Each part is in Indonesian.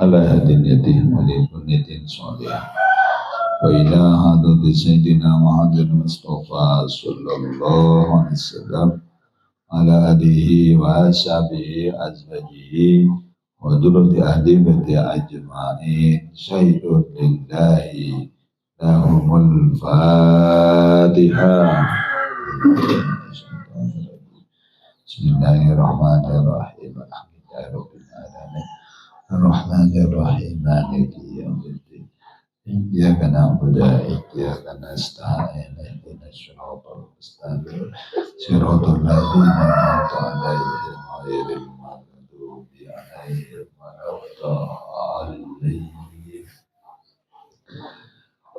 على هديته ولكنية صالحة وإلى حضرة سيدنا محمد المصطفى صلى الله عليه وسلم على آله وأصحابه أزواجه وذرية أهل بيته أجمعين شيء لله لهم الفاتحة. بسم الله الرحمن الرحيم الحمد لله رب العالمين الرحمن الرحيم مالك يوم الدين إياك نعبد وإياك نستعين اهدنا الصراط المستقيم صراط الذين أنعمت عليهم غير المغضوب عليهم ولا الضالين.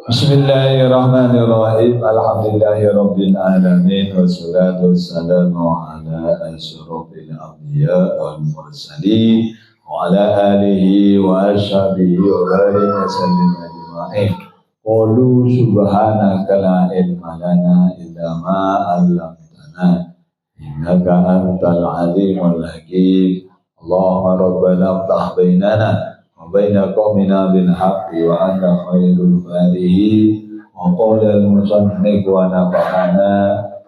Bismillahirrahmanirrahim. Alhamdulillahi alamin wassalatu wassalamu ala asyrafil anbiya wal mursalin wa ala alihi wa ashabihi wa barik wa sallim ajma'in. Qulu subhanaka la ilma lana illa ma 'allamtana innaka antal alimul hakim. Allahumma rabbana iftah bainana وبين قومنا بالحق وأنت خير الفاتحين وقال المصنف ونفعنا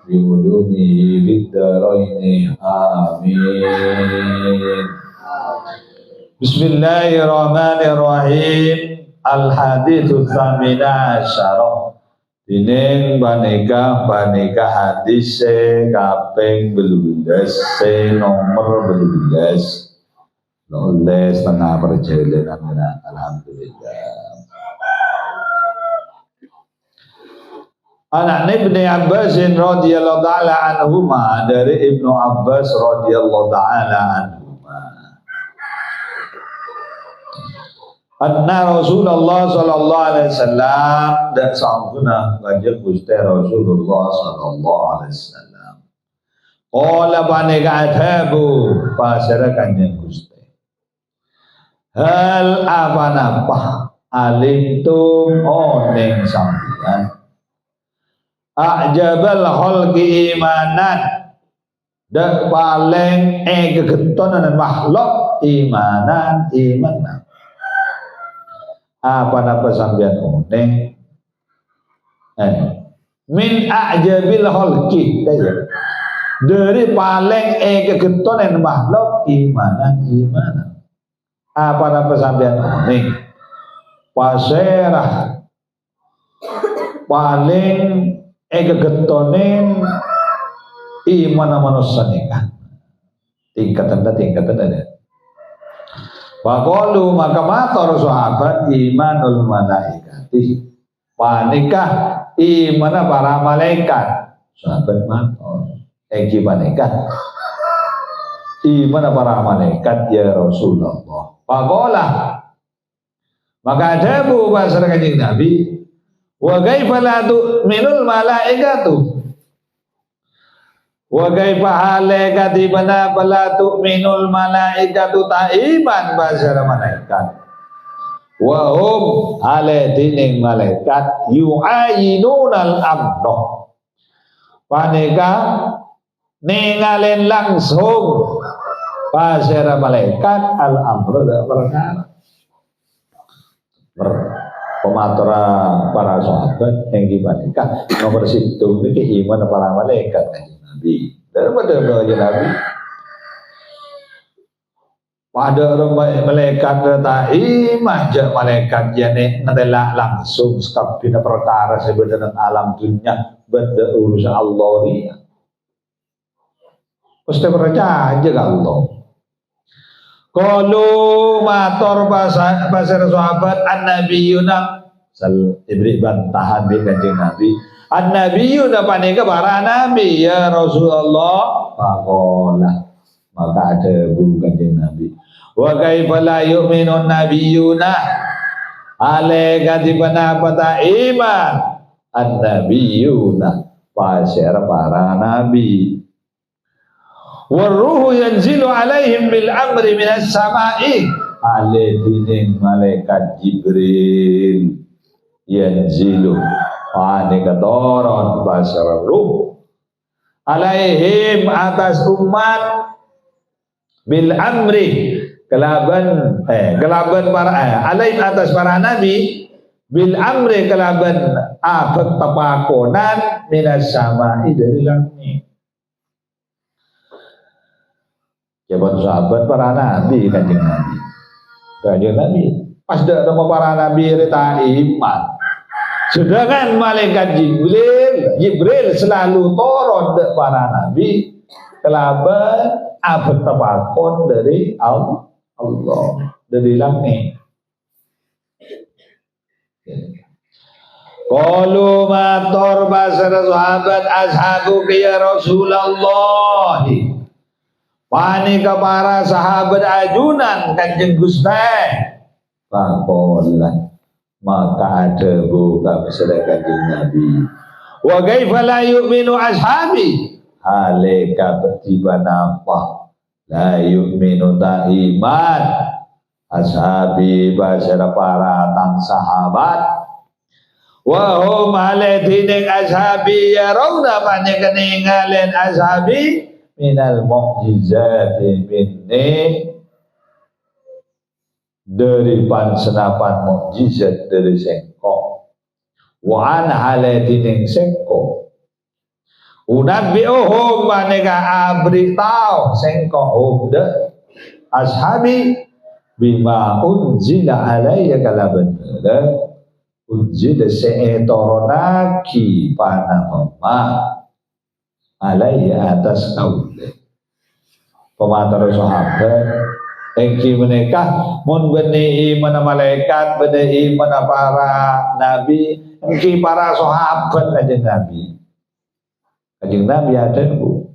بعلومه في الدارين آمين. Bismillahirrahmanirrahim. Al-haditsu tsamina asyara. Dining baneka hadis kaping 12 nomor 12. Oleh setengah perjalanan alhamdulillah. Anak Ibnu Abbas radhiyallahu taala anhuma, dari Ibnu Abbas radhiyallahu taala anhuma. Anna Rasulullah sallallahu alaihi wasallam dan sampuna kanjeng Gusti Rasulullah sallallahu alaihi wasallam. Qala baneka adhabu pasara kanjeng Gusti. Hal apa alimtum oning sampeyan ajabal khalqi imanan dak paling gegetonan makhluk imanan apa sampeyan oning min ajabil khalqi dari paling gegetonan makhluk imanan apa sampeyan ini paserah paling gegetonen iman manusia nikah tingkatan ada. Faqalu maka matur sahabat imanul malaikati panikah iman para malaikat. Sahabat matur panikah iman para malaikat ya Rasulullah. Faqala maka adabu bahasa kanjeng Nabi wa kaifa la tu'minul malaikatu wa kaifa halakati bana la tu'minul malaikatu ta'iman bahasa malaikat wa hum aladining malaikat yu'ayinunal amno paneka ningalen langsung pasera malaikat al-amru perkara. Pematra para sahabat yang dibandingkan nomor situ ini iman para malaikat Nabi. Daripada Nabi pada malaikat tak iman je malaikat yang adalah langsung sekabina perkara sebenarnya alam dunia benda urusan Allah ni. Mesti percaya aja Allah. Qalu matur pasar sahabat an-nabiyuna sal ibri bantahan bi kanjeng Nabi an-nabiyuna panika para nabi ya Rasulullah faqala maka ada bu kanjeng Nabi wa kaifa la yu'minun nabiyuna ale kadibana pata iman an-nabiyuna pasar para nabi waruhu yanzilu alaihim bil amri minas sama'i alaihi malaikat Jibril yanzilu panika turun basar ruh alaihim atas umat bil amri kelaban para alaih atas para nabi bil amri kelaban abad tapakonan minas sama'i dari langit. Jabat sahabat para nabi kanjeng nabi pas dak nama para nabi reta iman. Sedangkan malaikat Jibril selalu turun dek para nabi kelaban abad tapakon dari Allah dari langit. Qalu matur basar sahabat ashabu ya Rasulullah. Panika para sahabat ajunan kanjeng Gusti. Pakolan maka ada buka bersama kanjeng Nabi. Wa kaifa la yu'minu ashabi? Halika betibana apa? La yu'minu ta iman ashabi basara para tang sahabat. Wa hum aladina ashabi yarawna panjang ngalen ashabi minal mu'jizati minni dari pansenapan mukjizat dari sengko wa an halatin sengko unabbi'uhum maneka abritau sengko hubda ashabi bima unzila alayya kalaban unzila se'etoronaki panamama alayya atas kaule pematar sahabat engki menikah mun benih iman malaikat benih iman para nabi engki para sahabat kanjeng nabi ada bu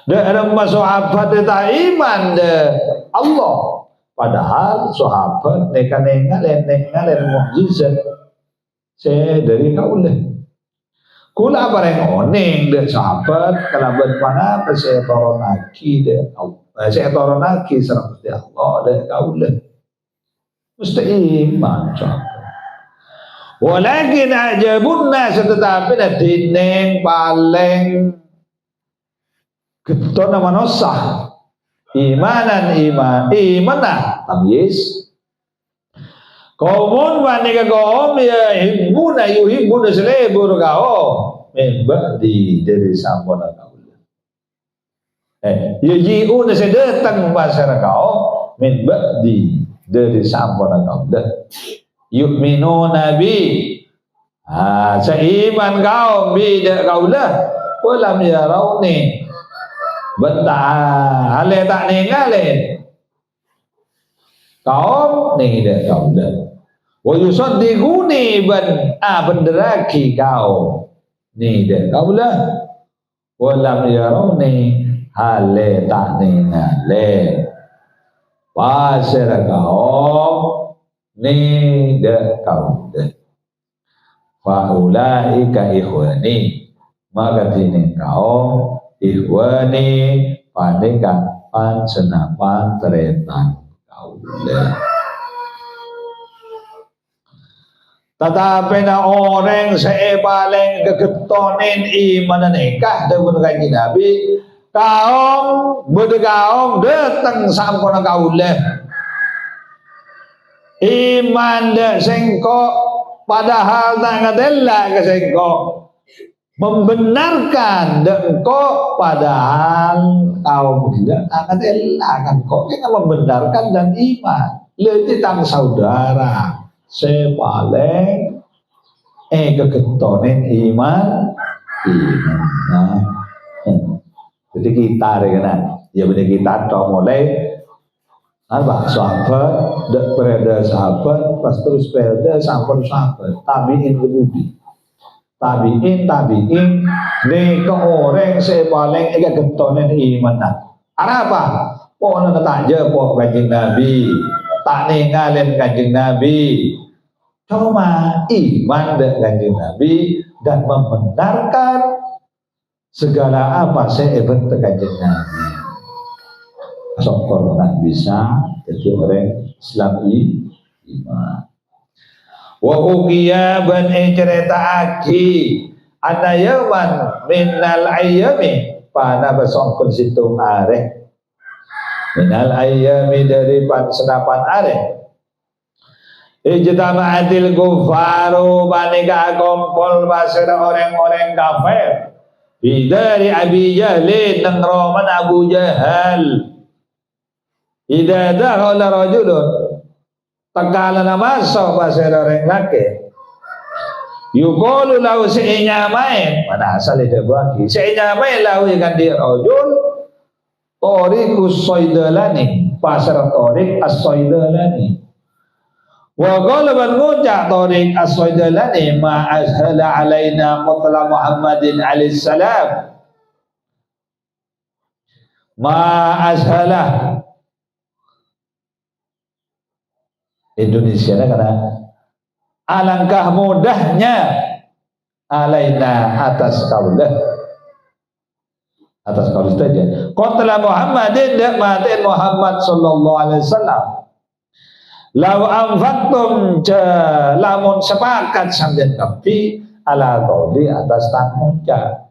dak masuk sahabat ta iman de Allah padahal sahabat neka ngalen mukjizat se dari kaule kula bareng oning de sahabat kalaban mana saya toronaki de saya toronaki sareng Gusti Allah de kaula mesti iman sahabat walakin ajabun nas tetapi dineng paling getona manusia imanah tamyiz kaumun wanika kaum ya yuhibbuna selebur kau membadi dari sampona kaula yaji'una sedatang basara kau membadi dari sampona kaula yu'minuna bi seiman kau bidak kaula walam yarawni bentah ale tak ninggalin kaum ninggalin kaula wa yusaddiquni benderaki kau ni de kaula walam yarawni hale tak ningale pasir kau ni de kaula fa ulaika ikhwani maka dini kau ikhwani panika pansenapan teretan kaula. Tetapi na orang sepaling kegetonin iman nikah dengan kanjeng Nabi kaum bergaung datang sampun kaula iman de sengko padahal tak ngadella ke sengko membenarkan dengko padahal kaum tidak ngadella kan kok kita membenarkan dan iman lebih tang saudara sepaleng kegetonin iman. Nah, jadi kita dengan ya benar kita mulai apa sahabat dak pereda sahabat pas terus pereda sampun sahabat tabiin lebih tabiin ne ke orang sepaleng kegetonin iman. Apa pohon tak jepok kanjeng Nabi tak ninggalin kanjeng Nabi cuma iman dengan kanjeng Nabi dan membenarkan segala apa seebet kanjeng Nabi. Sokor tak bisa jadi orang Islam iman. Wa uqiya ban cerita aki ana yaman minal ayyami pana basongkon situng areh minal ayyami dari senapan are ijtama'atil kufaru panika kumpul basara orang-orang kafir bidari Abi Jahlin nang roman Abu Jahal idza dakhala rajulun takalana masuk basara orang laki yuqalu lahu se'inyamain mana asal itu bagi se'inyamain lahu ikan di rajul tariqus saydalani pasar tariq as-saydalani wa qalaban ngucak tariq as-saydalani ma azhala alaina qatla Muhammadin alaihi salam ma azhala Indonesia karena alangkah mudahnya alaina atas kaulah saja qatla Muhammadin dak matin Muhammad sallallahu alaihi wasallam law anfaqtum lamun sepakat sampeyan kapi ala qauli atas tangguca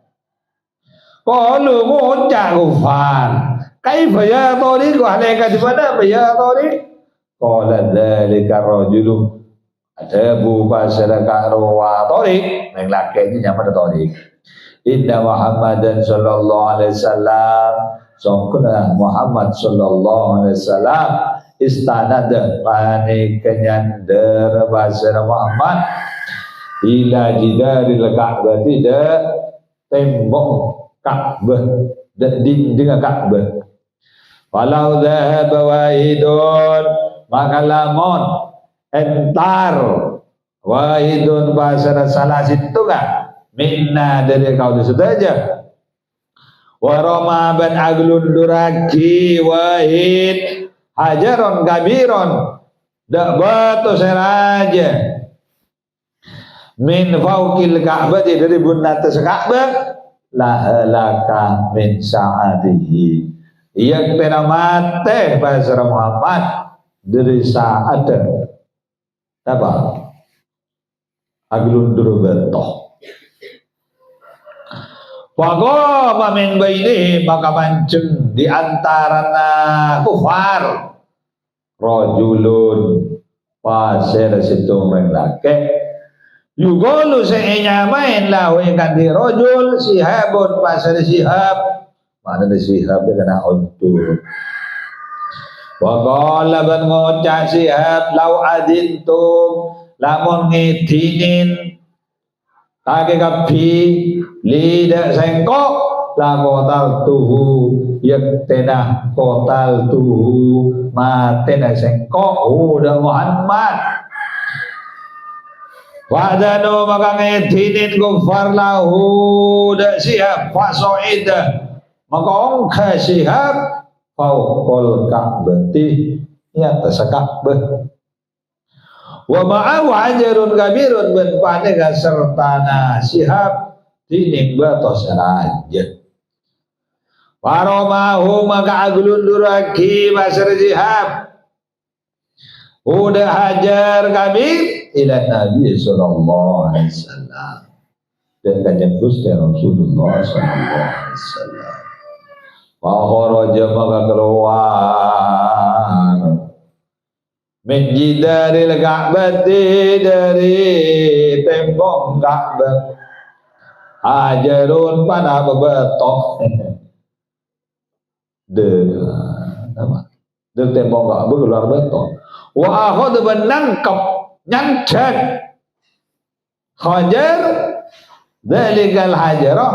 qalu muca kufar kaifa ya tariq alaika di mana ya tariq qala dzalika rajulun ada bu pasara karwa tariq yang laki ini yang pada tariq inna Muhammadan sallallahu alaihi wasallam sangkuna Muhammad sallallahu alaihi wasallam istanada pani kenyander pasara Muhammad ila jidaril Ka'bah tidak tembok Ka'bah dinding Ka'bah walau dhahaba wahidun maka lamun entar wahidun basara salah situ kan minna dari kau itu saja waroma ban aglun duraki wahid hajaron kabiron dak batu seraja min fauqil ka'bah dari bunatas Ka'bah lahalaka min sa'atihi yang penamate basara Muhammad dari saat apa aglundur betoh waqama min bainihi maka mancung di antarana kufar rajulun pasir situ orang laki yugolu se'inyamain lahu ikan di rajul sihabun pasir sihab mana sihab dia kena untur wa qala ban ngocak sihab lau adintum lamun ngidinin kake kapi lidak sengkok la kotal tuhu yaktenah kotal tuhu matena sengkok udah Muhammad wadanu maka ngidinin kufar lahu dak sihab fasoidah maka ongka sihab fauqul Ka'bati ya atas Ka'bah wa ma'ahu hajarun kabirun ben panega sertana sihab dining batos raja waromahu maka aglunduraki basar sihab udah hajar kabir ila Nabi sallallahu alaihi wasallam dan kanjeng Gusti Rasulullah sallallahu alaihi wasallam Maharaja maka keluar min jidaril Ka'bati dari tembok Ka'bah hajarun panah bebetok dari tembok Ka'bah keluar betok wa akhad benangkap nyancak hajar dalikal hajarah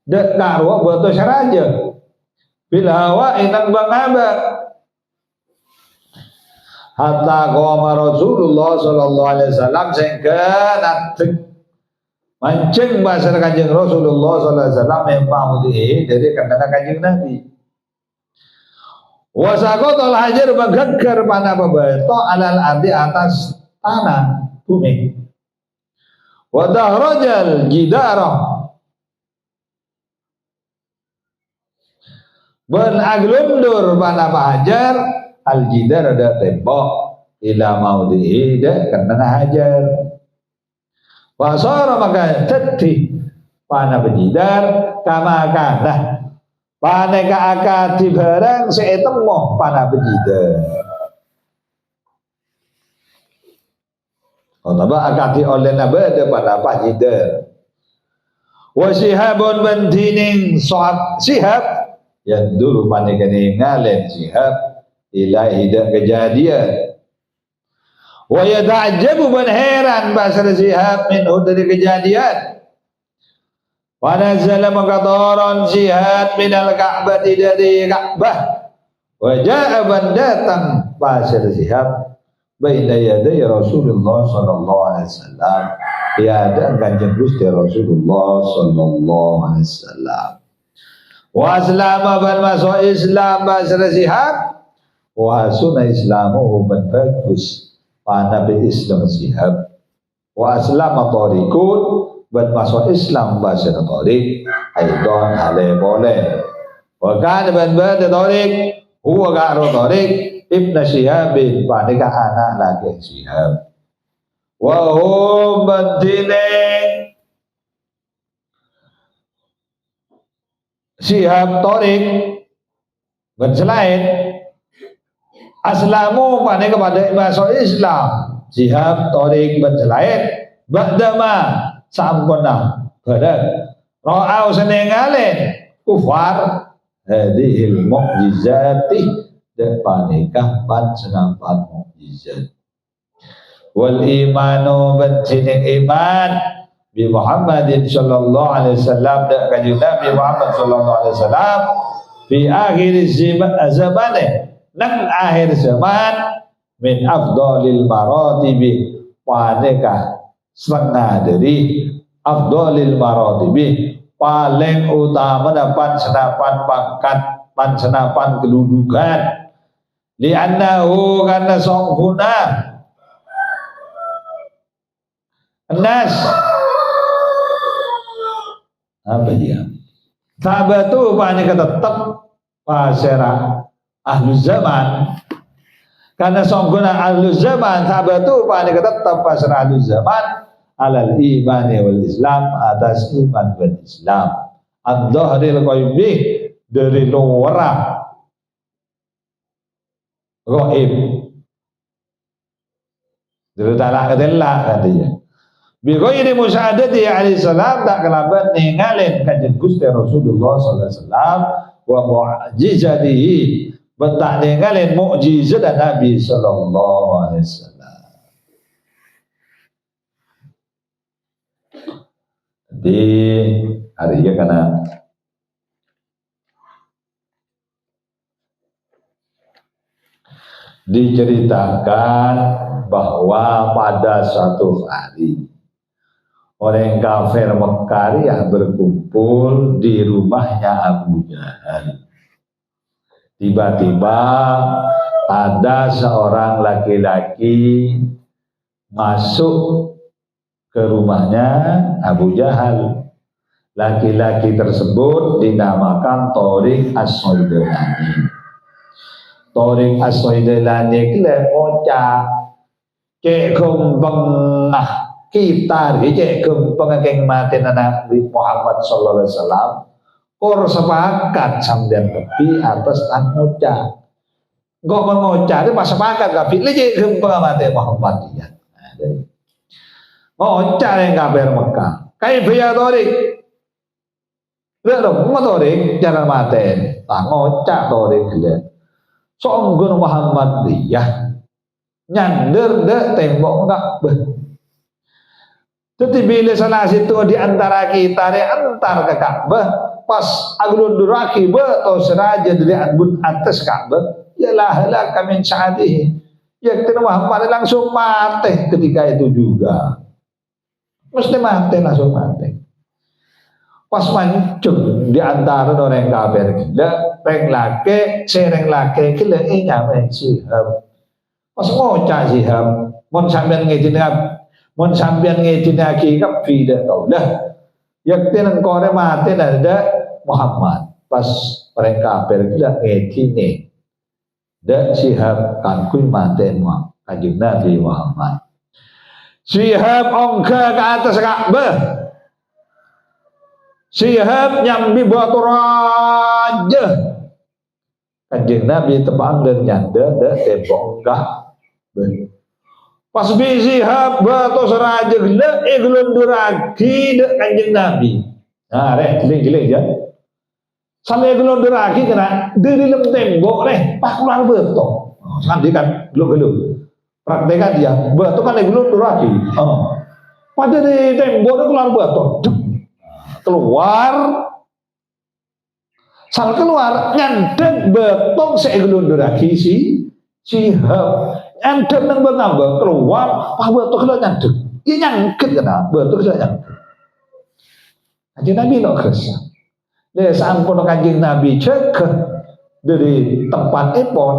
dek karwa betos raja bilhawa inang bangaba hatta qama Rasulullah sallallahu alaihi wasallam sehingga nanti mancing basar kanjeng Rasulullah sallallahu alaihi wasallam memang dari kandang kanjeng Nabi wasaqatul hajar bagaggar panah bebeto alal ardi atas tanah bumi wa dahrajal jidarah ben aglundur panah hajar al jidar ada tembok ila maudhihi dak kena hajar wasara maka tadi panah bejidar kama kana Paneka akadi barang seetemoh pana bejida. Atau akadi oleh nabada pada pajida. Wa sihabun bantining sohab sihab yang dulu paneka ngalen sihab ilahi dak kejadian. Wa yata'ajjabu ban heran basar sihab min dari kejadian. Wa nazala maqadaran sihab minal Ka'bah dari Ka'bah. Wa ja'a ban datang basar sihab baina yaday Rasulullah sallallahu alaihi wasallam. Ya ada kanjeng Gusti Rasulullah sallallahu alaihi wasallam. Wa aslama ban masuk Islam basar sihab. Wa sunna islamu ban bagus. Nabi Islam sihab. Wa aslama tariqun ban masuk Islam bahasa tariq aidon ale boleh. Wa kan ban tariq huwa ga'ru tariq ibn Syihab panika anak lagi Syihab. Wa hum bantine Syihab tariq ban selain aslamu panika pada masuk Islam Syihab tariq ban selain ba'dama sampuna badan ra'au senengalen kufar hadhil mu'jizati depanekah pan senapan mukjizat wal imanu bantining iman bi Muhammadin sallallahu alaihi wasallam dak kanjeng Nabi Muhammad sallallahu alaihi wasallam fi akhir zaman nang akhir zaman min afdalil maratibi panekah setengah dari afdalil maratibi paling utama dapat senapan pangkat pan senapan kedudukan li'annahu karena songkuna nas apa dia sabatu panika tetap pasera ahlu zaman karena songkuna ahlu zaman sabatu panika tetap pasera ahlu zaman alal iman wal Islam atas iman dan Islam ad-dhahril ghaibi dari luar ghaib dari tanah kedelah katanya bi ghairi musyahadati alaihi salam tak kelaban ningalin kanjeng Gusti Rasulullah sallallahu alaihi wasallam wa mu'jizatihi bentak ningalin mukjizat Nabi sallallahu alaihi wasallam. Di hari ini karena diceritakan bahwa pada suatu hari orang kafir Mekah yang berkumpul di rumahnya Abu Jahal. Tiba-tiba ada seorang laki-laki masuk ke rumahnya Abu Jahal. Laki-laki tersebut dinamakan Tariq As-Saidlani. Tariq As-Saidlani kile oca cek kembang kita cek kembang keng maten Nabi Muhammad sallallahu alaihi wasallam kor sepakat sampean tepi atas ngoca. Kok ngoca itu pas sepakat kabeh cek kembang mate Muhammad ya. Ngoca yang kabar Mekah. Kayak biaya Tariq. Lihat dong, Tariq jangan maten. Tak ngocak Tariq lihat. Songgun Muhammad dia nyander dek tembok Ka'bah. Jadi bila salah situ di antara kita di antar ke Ka'bah pas aglun duraki atau seraja dari adbun atas Ka'bah yalah lah kami saatih. Ya kita Muhammad langsung mati ketika itu juga. Mesti mati langsung mati. Pas mancung di antara orang kafir gila, reng laki, sereng laki gila nyampe Syihab. Pas ngocak Syihab, mon sampean ngejin lagi kapi dah tau dah. Yakti nang kore mati ada Muhammad. Pas orang kafir gila ngejin dah Syihab kan kui mati kanjeng Nabi Muhammad. Syihab ongka ke atas Ka'bah. Syihab nyambi batu raja. Kanjeng Nabi tepang dan nyanda da tembok enggak. Pas bisihab batos raja gila glonduragi de kanjeng Nabi. Nah, rek jeling ya. Sampai glonduragi kena di dalam tembok rek pak keluar beto. Sandi kan gelo-gelo. Praktekan dia, beto kan glonduragi. Pada di tembok keluar beto. Keluar sal keluar nyandeng betong seglonduragi sihab nyandeng nang betambah keluar pak beto kena nyandeng ya nyangkit kena beto kena nyandeng. Kanjeng Nabi lo kesah le sampun kanjeng Nabi cek dari tempat epon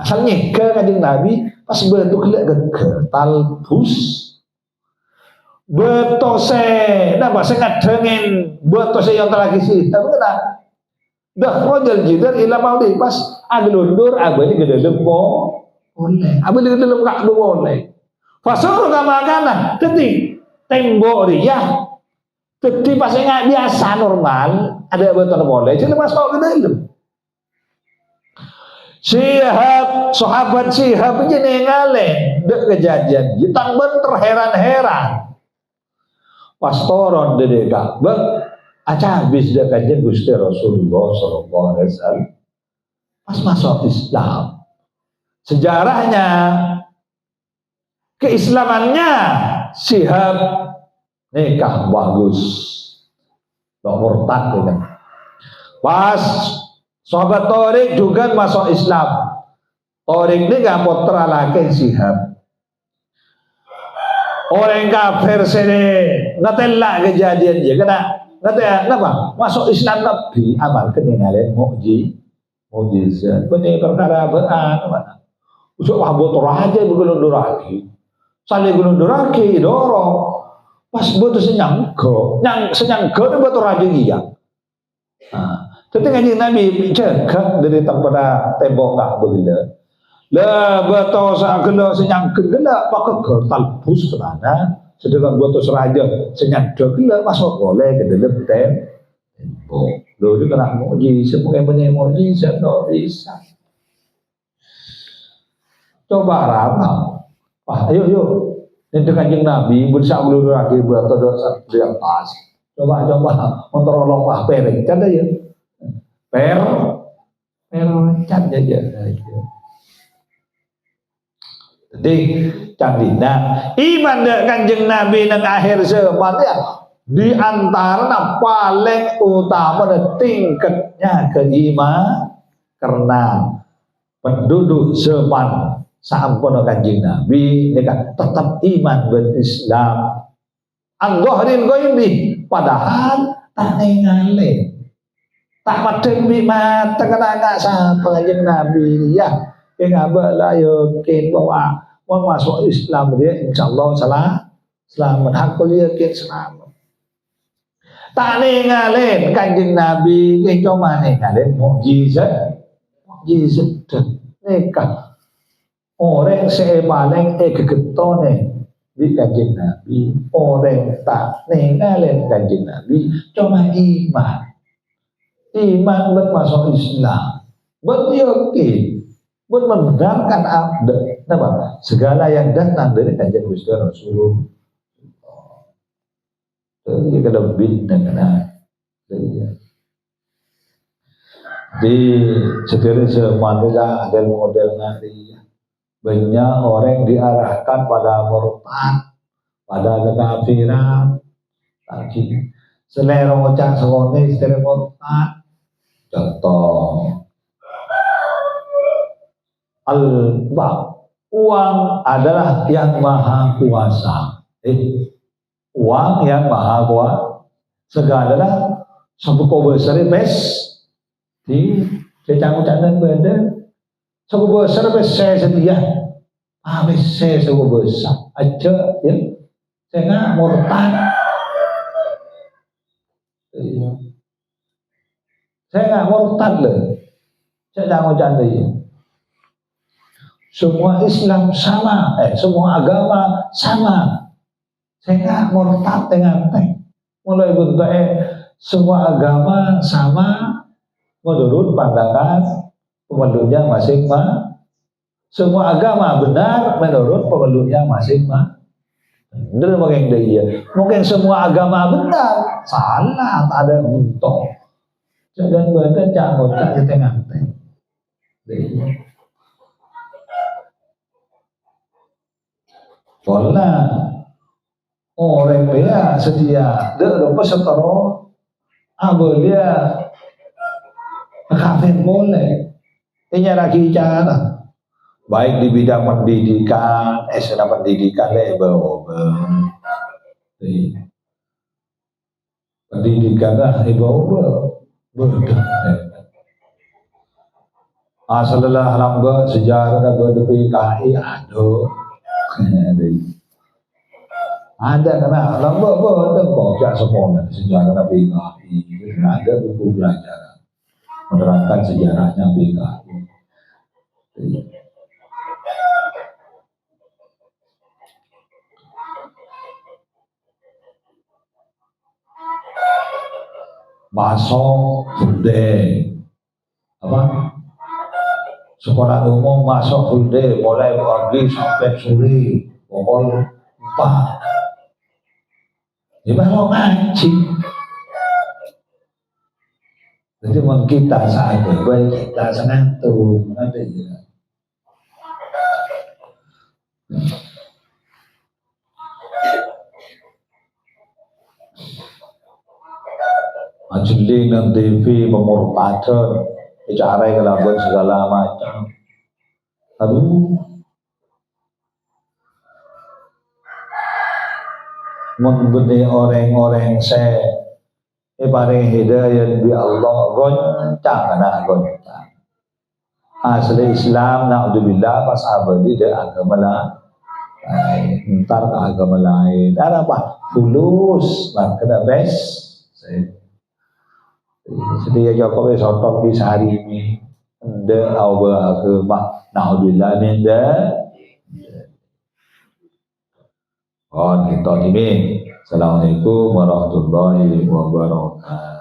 asal nyegah kanjeng Nabi pas beto kena geger talbus beto se napa se ngadengin beto se yang lagi sihab kena dah rojal jidar ila maudi pas aglundur abali gede lempo boleh abali gede lempo kak boleh pasur kamakana ketik tembok dia ketik pas nggak biasa normal ada betul boleh jadi masuk ke dalam sihab sahabat sihab jadi ngalen dek kejadian jitang benter heran-heran pas toron dede Ka'bah aca habis dia kajian Gusti Rasulullah sallallahu alaihi wasallam pas masuk Islam. Sejarahnya keislamannya sihab nikah bagus. Enggak murtad kan. Pas sahabat Tariq juga masuk Islam. Tariq ini enggak putra laki sihab. Orang kafir sini ngetelak kejadian dia kena kenapa? Masuk Islam Nabi amal ketinggalan mukjizat. Benih perkara beran. Usuk wabot raja begelundur lagi. Saling gelundur lagi dorong. Pas betul senyangko itu betul raja dia. Ketika Nabi cekak dari tempat tembok tak begitu. Lah betul sagala senyangko gela pakai gertal bus kerana. Sedangkan buat seraja senyadok lah masuk boleh ke dalam tembok. Lalu itu kena mukjizat, mungkin benar mukjizat tak bisa. Coba ramal. Ayo. Ini kanjeng Nabi bersama dulu lagi buat dosa yang pas. Coba motor lomba pereng, kan ya? Can aja. Jadi candina iman dek kanjeng Nabi nang akhir zaman ya di antara paling utama dan tingkatnya keiman karena penduduk zaman sampun kanjeng Nabi mereka tetap iman berislam an-dhahril ghaibi padahal tak ningali tak madeng bimat terkena sapa kanjeng Nabi ya ngabala yakin bahwa masuk Islam dia insyaallah selamat hakul yakin selamat tak ninggalin kanjeng Nabi cuma ninggalin mukjizat nikah orang sepaling kegetone di kanjeng Nabi orang tak ninggalin kanjeng Nabi cuma iman masuk Islam yakin membenarkan segala yang datang dari kanjeng Gusti Rasulullah. Jadi kada lebih dengan di segera semanilah ada model nari banyak orang diarahkan pada murtad, pada kekafiran, lagi selera ngocak sekone selera murtad. Contoh uang adalah yang maha kuasa. Uang yang maha kuasa. Segala satu besar bes di cecang-cecang beda. Satu besar bes saya setia. Habis saya satu besar aja ya. Saya nggak murtad. Saya nggak murtad loh. Cecang-cecang dia. Semua Islam sama, semua agama sama. Saya nggak murtad dengan mulai bentuk semua agama sama, menurut pandangan pemeluknya masing-masing. Semua agama benar menurut pemeluknya masing-masing. Benar mungkin dia. Mungkin semua agama benar, salah, tak ada untung. Jangan berada jangan di tengah-tengah. Karena orang dia sedia, dia lupa setara, dia kafir boleh. Ini lagi cara. Baik di bidang pendidikan, pendidikan pendidikan lah asalnya lambang sejarah ada PKI ada karena lambang ada kok sekolah sejarah PKI ada buku pelajaran menerangkan sejarahnya PKI. Masuk full day apa sekolah umum masuk full day mulai pagi sampai sore pukul 4 baru ngaji. Jadi mau kita saat baik kita sangat tuh ada ya. Ajli dan TV pemurtadan cara kelakuan segala macam. Aduh, memberi orang-orang saya paling hidayah dari Allah goncang anak goncang. Asli Islam naudzubillah pas abadi dari agama lain, entar ke agama lain. Ada apa? Fulus, kena best. Sedia Jokowi sotok di sehari ini anda awal agama naudzubillah ni anda kita ini. Assalamualaikum warahmatullahi wabarakatuh.